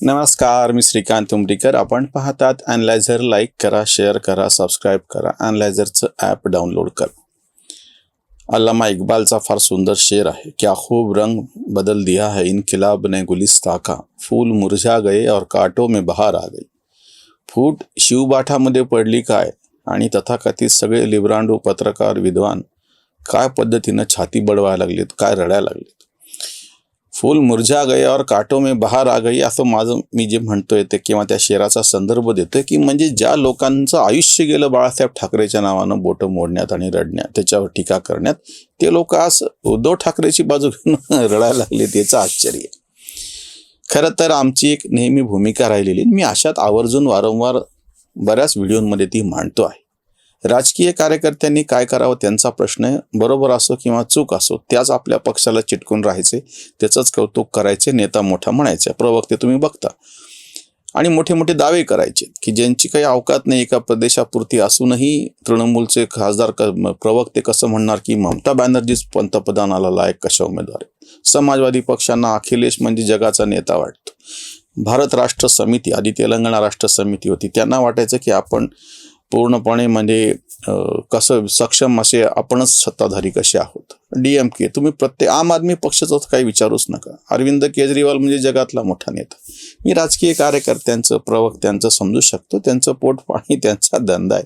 नमस्कार, मी श्रीकांत उमरीकर. आपण पाहतात अॅनालायझर. लाईक करा, शेअर करा, सबस्क्राईब करा. अॅनालायझरचं ॲप डाउनलोड करा. अल्लामा इक्बालचा फार सुंदर शेर आहे. क्या खूब रंग बदल दिया है इनकिलाब ने गुलिस्ता का, फूल मुरझा गए और कांटों में बहार आ गई. फूट शिवबाठामध्ये पडली काय, आणि तथाकथित सगळे लिब्रांडू पत्रकार विद्वान काय पद्धतीनं छाती बडवायला लागलेत, काय रडायला लागलेत. फूल मुरझा गए और कांटों में बहार आ गई असं माझं मी जे म्हणतोय ते किंवा त्या शेराचा संदर्भ देतोय की म्हणजे ज्या लोकांचं आयुष्य गेलं बाळासाहेब ठाकरेच्या नावानं बोटं मोडण्यात आणि रडण्यात, त्याच्यावर टीका करण्यात, ते लोक आज उद्धव ठाकरेची बाजू घेऊन रडायला लागले. त्याचं आश्चर्य. खरं तर आमची एक नेहमी भूमिका राहिलेली, मी अशात आवर्जून वारंवार बऱ्याच व्हिडिओमध्ये ती मांडतो आहे. राजकीय कार्यकर्त्यांनी काय करावं त्यांचा प्रश्न, बरोबर असो किंवा चूक असो, त्याच आपल्या पक्षाला चिटकून राहायचे, त्याचंच कौतुक करायचे, नेता मोठा म्हणायचे, प्रवक्ते तुम्ही बघता, आणि मोठे मोठे दावे करायचे की ज्यांची काही अवकात नाही एका प्रदेशापुरती असूनही तृणमूलचे खासदार प्रवक्ते कसं म्हणणार की ममता बॅनर्जीच पंतप्रधानाला लायक कशा उमेदवार आहे. समाजवादी पक्षांना अखिलेश म्हणजे जगाचा नेता वाटतो. भारत राष्ट्र समिती, आधी तेलंगणा राष्ट्र समिती होती, त्यांना वाटायचं की आपण पूर्णपणे म्हणजे कसं सक्षम असे आपणच सत्ताधारी कसे आहोत. DMK तुम्ही प्रत्येक आम आदमी पक्षाचं काही विचारूच नका. अरविंद केजरीवाल म्हणजे जगातला मोठा नेता. मी राजकीय कार्यकर्त्यांचं प्रवक्त्यांचं समजू शकतो, त्यांचं पोटपाणी त्यांचा धंदा आहे.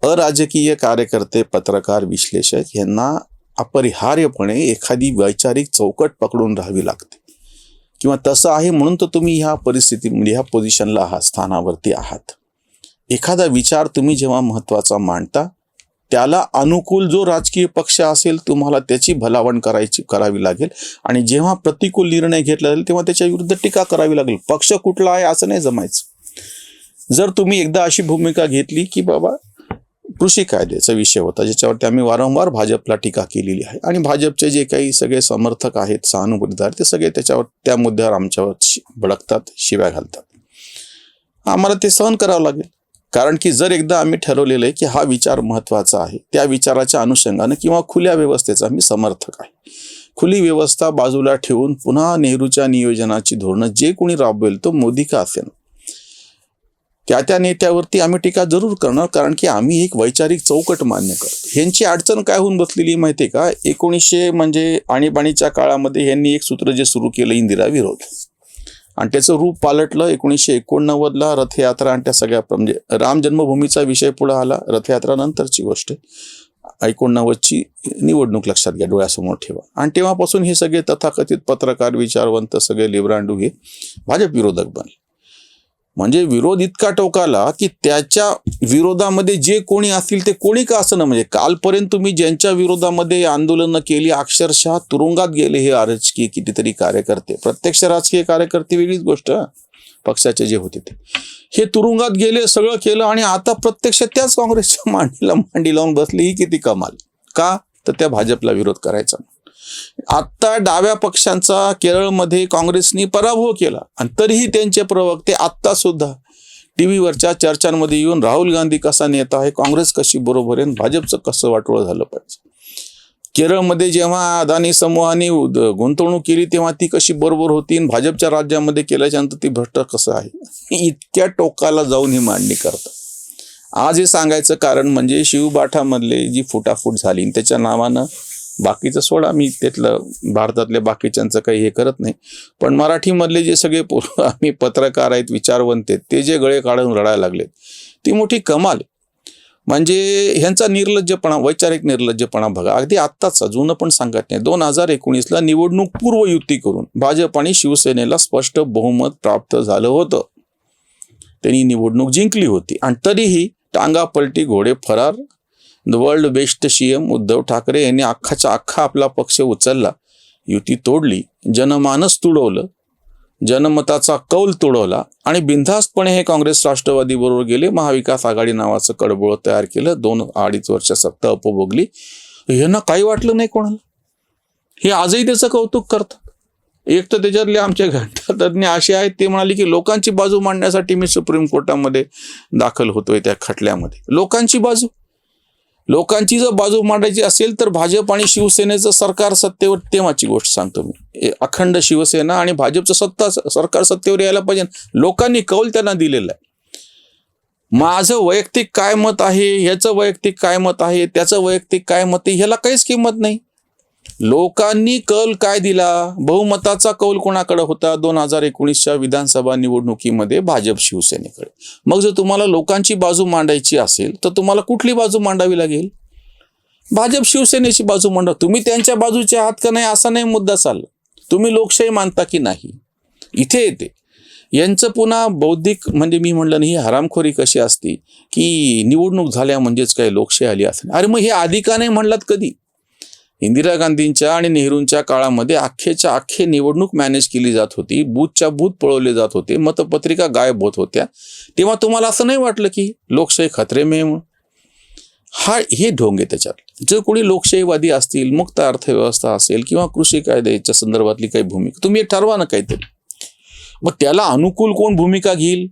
अराजकीय कार्यकर्ते, पत्रकार, विश्लेषक यांना अपरिहार्यपणे एखादी वैचारिक चौकट पकडून राहावी लागते, किंवा तसं आहे म्हणून तर तुम्ही ह्या परिस्थितीमध्ये ह्या पोझिशनला आहात, स्थानावरती आहात. एखादा विचार तुम्ही जेव्हा महत्त्वाचा मांडता, त्याला अनुकूल जो राजकीय पक्ष असेल तुम्हाला त्याची भलावण करावी लागेल, आणि जेव्हा प्रतिकूल निर्णय घेतला जाईल तेव्हा त्याच्या विरुद्ध टीका करावी लागेल. पक्ष कुठला आहे असं नाही जमायचं. जर तुम्ही एकदा अशी भूमिका घेतली की बाबा कृषी कायद्याचा विषय होता ज्याच्यावरती आम्ही वारंवार भाजपला टीका केलेली आहे, आणि भाजपचे जे काही सगळे समर्थक आहेत, सहानुभूतीदार, ते सगळे त्या मुद्द्यावर आमच्यावर भडकतात, शिव्या घालतात. आम्हाला ते सहन करावं लागेल, कारण की जर एकदा आम्ही ठरवलेलं आहे की हा विचार महत्त्वाचा आहे, त्या विचाराच्या अनुषंगानं किंवा खुल्या व्यवस्थेचा मी समर्थक आहे. खुली व्यवस्था बाजूला ठेवून पुन्हा नेहरूच्या नियोजनाची धोरणं जे कोणी राबवेल, तो मोदी का असेल, त्या नेत्यावरती आम्ही टीका जरूर करणार, कारण की आम्ही एक वैचारिक चौकट मान्य करतो. ह्यांची अडचण काय होऊन बसलेली माहिती आहे का? 1900 म्हणजे आणीबाणीच्या काळामध्ये यांनी एक सूत्र जे सुरू केलं, इंदिरा विरोध, आणि त्याचं रूप पालटलं 1989ला रथयात्रा, आणि त्या सगळ्या म्हणजे राम जन्मभूमीचा विषय पुढे आला, रथयात्रा नंतरची गोष्ट, 89ची निवडणूक लक्षात घ्या, डोळ्यासमोर ठेवा. आणि तेव्हापासून हे सगळे तथाकथित पत्रकार, विचारवंत, सगळे लिब्रांडू हे भाजप विरोधक बनले. म्हणजे विरोध इतका टोकाला की त्याच्या विरोधामध्ये जे कोणी असतील ते कोणी का असं ना, म्हणजे कालपर्यंत तुम्ही ज्यांच्या विरोधामध्ये आंदोलनं केली अक्षरशः तुरुंगात गेले हे राजकीय कितीतरी कार्यकर्ते, प्रत्यक्ष राजकीय कार्यकर्ते वेगळीच गोष्ट, पक्षाचे जे होते ते, हे तुरुंगात गेले, सगळं केलं, आणि आता प्रत्यक्ष त्याच काँग्रेसच्या मांडीला मांडी लावून बसली. ही किती कमाल. का तर त्या भाजपला विरोध करायचा. आत्ता डाव्या पक्षांचा केरळमध्ये काँग्रेसनी पराभव केला, आणि तरीही त्यांचे प्रवक्ते आत्ता सुद्धा टीव्हीवरच्या चर्चांमध्ये येऊन राहुल गांधी कसा नेता आहे, काँग्रेस कशी बरोबर आहे, भाजपचं कसं वाटोळं झालं पाहिजे. केरळमध्ये जेव्हा अदानी समूहाने गुंतवणूक केली तेव्हा ती कशी बरोबर होती, आणि भाजपच्या राज्यामध्ये केल्याच्या नंतर ती भ्रष्ट कसं आहे, इतक्या टोकाला जाऊन ही मांडणी करतात. आज हे सांगायचं कारण म्हणजे शिवबाठामधले जी फुटाफूट झाली, त्याच्या नावानं बाकीचं सोडा, मी त्यातलं भारतातल्या बाकीच्यांचं काही हे करत नाही, पण मराठीमधले जे सगळे आम्ही पत्रकार आहेत, विचारवंत आहेत, ते जे गळे काढून रडायला लागलेत, ती मोठी कमाल. म्हणजे ह्यांचा निर्लज्जपणा, वैचारिक निर्लज्जपणा बघा. अगदी आत्ताच जुनं पण सांगत नाही, 2019ला निवडणूक पूर्व युती करून भाजप आणि शिवसेनेला स्पष्ट बहुमत प्राप्त झालं होतं, त्यांनी निवडणूक जिंकली होती, आणि तरीही टांगापलटी, घोडे फरार, world best CM Uddhav Thackeray यांनी अख्खाचा अख्खा आपला पक्ष उचलला, युती तोडली, जनमानस तुडवलं, जनमताचा कौल तुडवला, आणि बिनधास्तपणे हे काँग्रेस राष्ट्रवादी बरोबर गेले, महाविकास आघाडी नावाचं कडबोळ तयार केलं, 2-2.5 वर्ष सत्ता उपभोगली. यांना काही वाटलं नाही कोणाला. हे आजही त्याचं कौतुक करतात. एक तर त्याच्यातले आमचे घटनातज्ञ असे आहेत, ते म्हणाले की लोकांची बाजू मांडण्यासाठी मी सुप्रीम कोर्टामध्ये दाखल होतोय, त्या खटल्यामध्ये लोकांची बाजू. लोकांची जर बाजू मांडायची असेल तर भाजप आणि शिवसेनेचं सरकार सत्तेवर, तेव्हाची गोष्ट सांगतो मी, अखंड शिवसेना आणि भाजपचं सरकार सत्तेवर यायला पाहिजे. लोकांनी कौल त्यांना दिलेला आहे. माझं वैयक्तिक काय मत आहे, ह्याचं वैयक्तिक काय मत आहे, त्याचं वैयक्तिक काय मत आहे, ह्याला काहीच किंमत नाही. लोकांनी कौल काय दिला? बहुमताचा कौल कोणाकडे होता? 2019च्या विधानसभा निवडणुकीमध्ये भाजप शिवसेनेकडे. मग जर तुम्हाला लोकांची बाजू मांडायची असेल तर तुम्हाला कुठली बाजू मांडावी लागेल? भाजप शिवसेनेची बाजू मांडा. तुम्ही त्यांच्या बाजूचे आहात का नाही असा नाही मुद्दा चालला. तुम्ही लोकशाही मानता की नाही इथे येते. यांचं पुन्हा बौद्धिक, म्हणजे मी म्हणलं नाही, ही हरामखोरी कशी असती की निवडणूक झाल्या म्हणजेच काय लोकशाही आली असेल. अरे मग हे आधी का नाही म्हणलात कधी? इंदिरा गांधींच्या आणि नेहरूंच्या काळामध्ये अख्खेच्या अख्खे निवडणूक मॅनेज केली जात होती, बूथच्या बूथ पळवले जात होते, मतपत्रिका गायब होत होत्या. तेव्हा तुम्हाला असं नाही वाटलं की लोकशाही खतरे में म्हणून? हे ढोंग आहे त्याच्यात. जर कोणी लोकशाहीवादी असतील, मुक्त अर्थव्यवस्था असेल किंवा कृषी कायद्याच्या संदर्भातली काही भूमिका तुम्ही ठरवा ना काहीतरी. मग त्याला अनुकूल कोण भूमिका घेईल?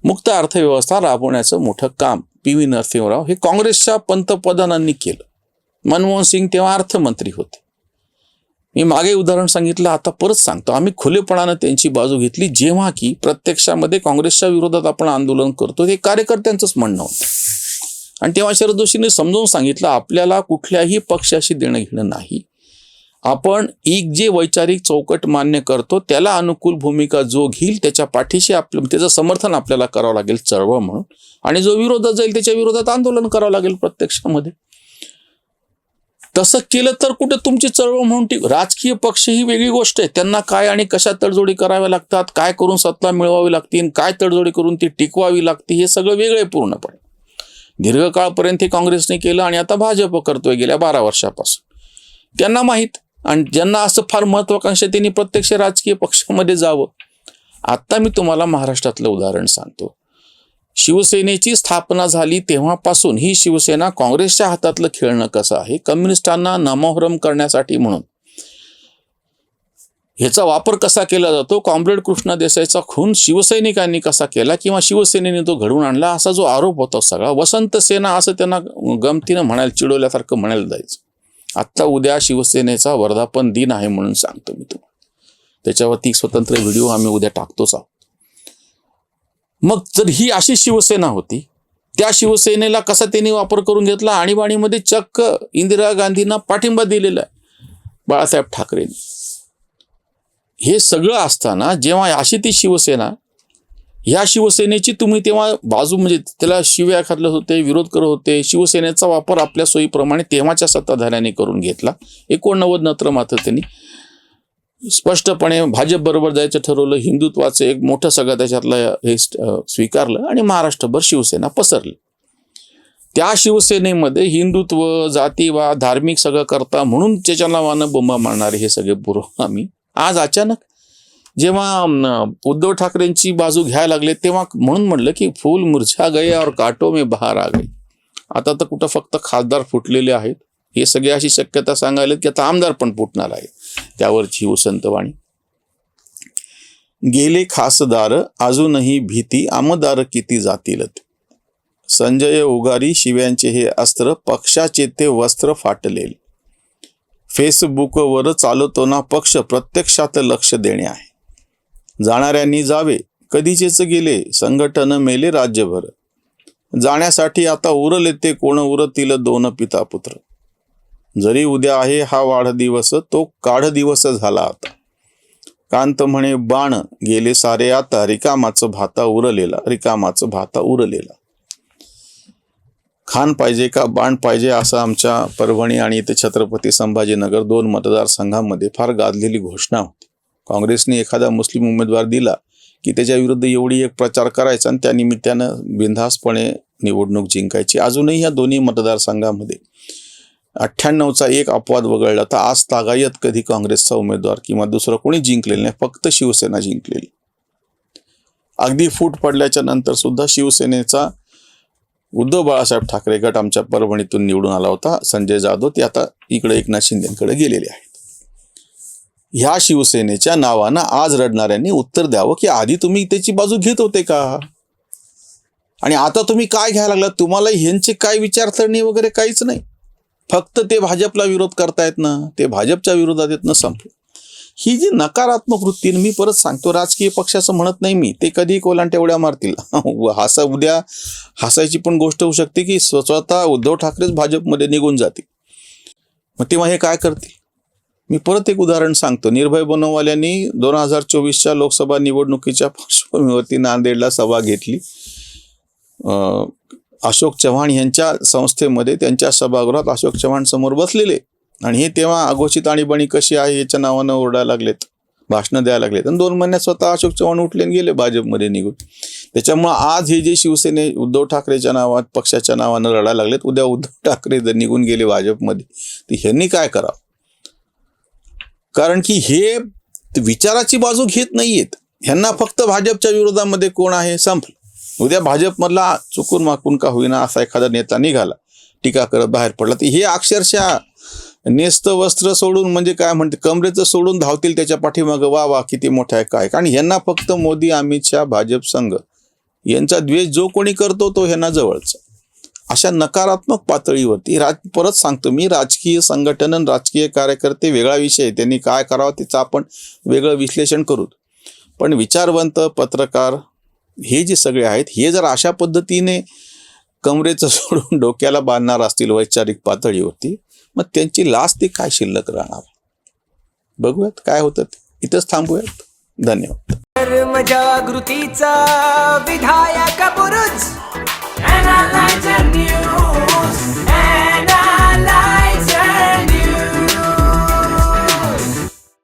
मुक्त अर्थव्यवस्था राबवण्याचं मोठं काम PV नरसिंहराव हे काँग्रेसच्या पंतप्रधानांनी केलं. मनमोहन सिंग तेव्हा अर्थमंत्री होते. मी मागे उदाहरण सांगितलं, आता परत सांगतो. आम्ही खुलेपणानं त्यांची बाजू घेतली, जेव्हा की प्रत्यक्षामध्ये काँग्रेसच्या विरोधात आपण आंदोलन करतो हे कार्यकर्त्यांचंच म्हणणं होतं. आणि तेव्हा शरद जोशींनी समजावून सांगितलं, आपल्याला कुठल्याही पक्षाशी देणं घेणं नाही. आपण एक जे वैचारिक चौकट मान्य करतो त्याला अनुकूल भूमिका जो घेईल त्याच्या पाठीशी त्याचं समर्थन आपल्याला करावं लागेल चळवळ म्हणून, आणि जो विरोधात जाईल त्याच्या विरोधात आंदोलन करावं लागेल प्रत्यक्षामध्ये. तसं केलं तर कुठे तुमची चळवळ म्हणून राजकीय पक्ष ही वेगळी गोष्ट आहे. त्यांना काय आणि कशा तडजोडी कराव्या लागतात, काय करून सत्ता मिळवावी लागतील, काय तडजोडी करून ती टिकवावी लागते, हे सगळं वेगळं आहे पूर्णपणे. दीर्घकाळपर्यंत हे काँग्रेसने केलं आणि आता भाजप करतोय गेल्या 12 वर्षापासून. त्यांना माहीत, आणि ज्यांना असं फार महत्वाकांक्षा त्यांनी प्रत्यक्ष राजकीय पक्षामध्ये जावं. आता मी तुम्हाला महाराष्ट्रातलं उदाहरण सांगतो. शिवसेनेची स्थापना झाली तेव्हापासून ही शिवसेना काँग्रेसच्या हातातलं खेळणं कसं आहे, कम्युनिस्टांना नामोहरम करण्यासाठी म्हणून ह्याचा वापर कसा केला जातो, कॉम्रेड कृष्णा देसाईचा खून शिवसैनिकांनी कसा केला किंवा शिवसेनेने तो घडवून आणला, असा जो आरोप होता सगळा, वसंत सेना असं त्यांना गमतीनं म्हणायला, चिडवल्यासारखं म्हणायला जायचं. आत्ता उद्या शिवसेनेचा वर्धापन दिन आहे म्हणून सांगतो मी तुम्हाला. त्याच्यावरती एक स्वतंत्र व्हिडिओ आम्ही उद्या टाकतोच आहोत. मग जर ही अशी शिवसेना होती, त्या शिवसेनेला कसा त्यांनी वापर करून घेतला, आणीबाणीमध्ये चक्क इंदिरा गांधींना पाठिंबा दिलेला आहे बाळासाहेब ठाकरेंनी. हे सगळं असताना जेव्हा अशी ती शिवसेना, ह्या शिवसेनेची तुम्ही तेव्हा बाजू, म्हणजे त्याला शिव्या घालत होते, विरोध करत होते, शिवसेनेचा वापर आपल्या सोयीप्रमाणे तेव्हाच्या सत्ताधाऱ्यांनी करून घेतला. 89 नंतर मात्र त्यांनी स्पष्टपणे भाजप बरोबर जायचं ठरवलं, हिंदुत्वाचं एक मोठं सगळं त्याच्यातलं हे स्वीकारलं आणि महाराष्ट्रभर शिवसेना पसरली. त्या शिवसेनेमध्ये हिंदुत्व, जातीवाद, धार्मिक सगळं करता म्हणून त्याच्या नावानं बोंबा मारणारे हे सगळे पुरोगामी आज अचानक जेव्हा उद्धव ठाकरेंची बाजू घ्यायला लागले तेव्हा म्हणून म्हणलं की फूल मुरझा गए और कांटों में बहार आ गई. आता तर कुठं फक्त खासदार फुटलेले आहेत, हे सगळे अशी शक्यता सांगायला की आता आमदार पण फुटणार आहे. त्यावरची उसंतवाणी. गेले खासदार अजूनही भीती आमदार किती जातील. संजय उगारी शिव्यांचे हे अस्त्र, पक्षाचे ते वस्त्र फाटलेले. फेसबुकवर चालवतो ना पक्ष, प्रत्यक्षात लक्ष देणे आहे. जाणाऱ्यांनी जावे, कधीचेच गेले, संघटन मेले राज्यभर. जाण्यासाठी आता उरले ते कोण, उरतील 2 पिता पुत्र. जरी उद्या आहे हा वाढदिवस, तो काढ दिवस झाला आता. कांत म्हणे बाण गेले सारे आता, रिकामाचं भाता उरलेला, रिकामाचं भाता उरलेला. खान पाहिजे का बाण पाहिजे, असं आमच्या परभणी आणि इथे छत्रपती संभाजीनगर 2 मतदारसंघामध्ये फार गाजलेली घोषणा होती. काँग्रेसने एखादा मुस्लिम उमेदवार दिला की त्याच्या विरुद्ध एवढी एक प्रचार करायचा आणि त्या निमित्तानं बिनधास्तपणे निवडणूक जिंकायची. अजूनही या दोन्ही मतदारसंघामध्ये 98चा एक अपवाद वगळला तर आज तागायत कधी काँग्रेसचा उमेदवार किंवा दुसरं कोणी जिंकलेलं नाही, फक्त शिवसेना जिंकलेली. अगदी फूट पडल्याच्या नंतर सुद्धा शिवसेनेचा उद्धव बाळासाहेब ठाकरे गट आमच्या परभणीतून निवडून आला होता. संजय जाधव ते आता इकडे एकनाथ शिंदेकडे गेलेले आहेत. ह्या शिवसेनेच्या नावानं आज रडणाऱ्यांनी उत्तर द्यावं की आधी तुम्ही त्याची बाजू घेत होते का? आणि आता तुम्ही काय घ्यायला लागलात? तुम्हाला ह्यांची काय विचारसरणी वगैरे काहीच नाही. फक्त ते भाजपला विरोध करतायत ना, ते भाजपच्या विरोधात आहेत ना, संपलं. ही जी नकारात्मक वृत्ती, मी परत सांगतो, राजकीय पक्षाचं म्हणत नाही मी, ते कधी कोलांट्या उड्या मारतील. उद्या हसायची पण गोष्ट होऊ शकते की स्वतः उद्धव ठाकरेच भाजपमध्ये निघून जातील. मग तेव्हा हे काय करतील? मी परत एक उदाहरण सांगतो. निर्भय बनववाल्यांनी 2024च्या लोकसभा निवडणुकीच्या पार्श्वभूमीवरती नांदेडला सभा घेतली. अशोक चव्हाण यांच्या संस्थेमध्ये, त्यांच्या सभागृहात अशोक चव्हाण समोर बसलेले, आणि हे तेव्हा अघोषित आणीबाणी कशी आहे याच्या नावानं ओरडायला लागलेत, भाषणं द्यायला लागलेत. आणि 2 महिन्यात स्वतः अशोक चव्हाण उठले आणि गेले भाजपमध्ये निघून. त्याच्यामुळं आज हे जे शिवसेने उद्धव ठाकरेच्या नावात, पक्षाच्या नावानं रडायला लागलेत, उद्या उद्धव ठाकरे जर निघून गेले भाजपमध्ये तर ह्यांनी काय करावं? कारण की हे विचाराची बाजू घेत नाहीयेत. ह्यांना फक्त भाजपच्या विरोधामध्ये कोण आहे संपलं. उद्या भाजपमधला चुकून माकून का होईना असा एखादा नेता निघाला, टीका करत बाहेर पडला, तर हे अक्षरशः नेस्त वस्त्र सोडून, म्हणजे काय म्हणते, कमरेचं सोडून धावतील त्याच्या पाठीमागं. वा वा किती मोठा आहे काय. कारण ह्यांना फक्त मोदी, अमित शहा, भाजप संघ यांचा द्वेष जो कोणी करतो तो ह्यांना जवळचा. अशा नकारात्मक पातळीवरती परत सांगतो मी, राजकीय संघटन आणि राजकीय कार्यकर्ते वेगळा विषय, त्यांनी काय करावं त्याचं आपण वेगळं विश्लेषण करू. पण विचारवंत पत्रकार हे जे सगळे आहेत, हे जर अशा पद्धतीने कमरेचं सोडून डोक्याला बांधणार असतील वैचारिक पातळीवरती, मग त्यांची लाच ती काय शिल्लक राहणार? बघूयात काय होतं. इथंच थांबूयात. धन्यवाद. जागृतीचा विधायक बुरुज. Analyzer News.